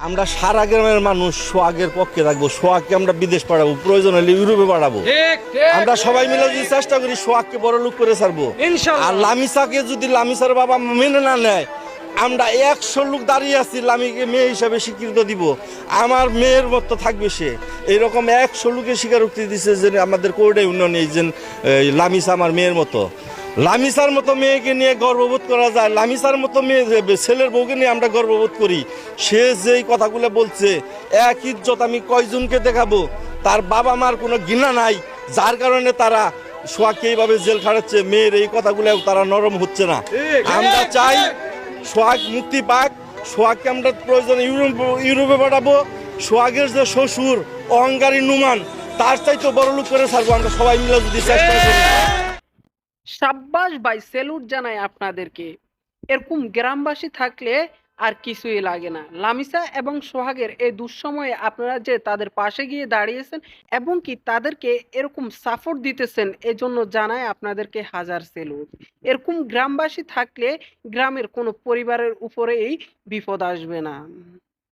আমরা সারা গ্রামের মানুষ সোহাগের পক্ষে থাকবো। সোহাগকে আমরা বিদেশ পাঠাবো, প্রয়োজন হলে ইউরোপে পাঠাবো। আমরা সবাই মিলে যদি চেষ্টা করি সোহাগকে বড় লোক করে ছাড়বো। আর লামিসাকে যদি লামিসার বাবা মেনে না নেয়, আমরা 100 লোক দাঁড়িয়ে আছি লামিকে মেয়ে হিসাবে স্বীকৃত দিব। আমার মেয়ের মতো থাকবে সে। এইরকম 100 লোকের স্বীকারোক্তি দিচ্ছে যে আমাদের কোর্টে উন্নয়ন এই যে লামিসা আমার মেয়ের মতো। লামিসার মতো মেয়েকে নিয়ে গর্ববোধ করা যায়, লামিসার মতো মেয়ে ছেলের বউকে নিয়ে আমরা গর্ববোধ করি। সে যেই কথাগুলো বলছে, এক ইজ্জত আমি কয়জনকে দেখাবো? তার বাবা মার কোনো ঘৃণা নাই, যার কারণে তারা সোহাগকে এইভাবে জেল খাটাচ্ছে। মেয়ের এই কথাগুলো তারা নরম হচ্ছে না। আমরা চাই সোহাগ মুক্তি পাক। সোহাগকে আমরা প্রয়োজনে ইউরোপে পাঠাবো। সোহাগের যে শ্বশুর অহংকারী নুমান, তার চাইতে বড় লোক করে ছাড়বো আমরা সবাই মিলে যদি চেষ্টা করি। সাব্বাস ভাই, সেলুট জানাই আপনাদেরকে। এরকম গ্রামবাসী থাকলে আর কিছুই লাগে না। লামিসা এবং সোহাগের এই দুঃসময়ে আপনারা যে তাদের পাশে গিয়ে দাঁড়িয়েছেন এবং কি তাদেরকে এরকম সাপোর্ট দিতেছেন, এজন্য জানাই আপনাদেরকে হাজার সেলুট। এরকম গ্রামবাসী থাকলে গ্রামের কোনো পরিবারের উপরেই বিপদ আসবে না।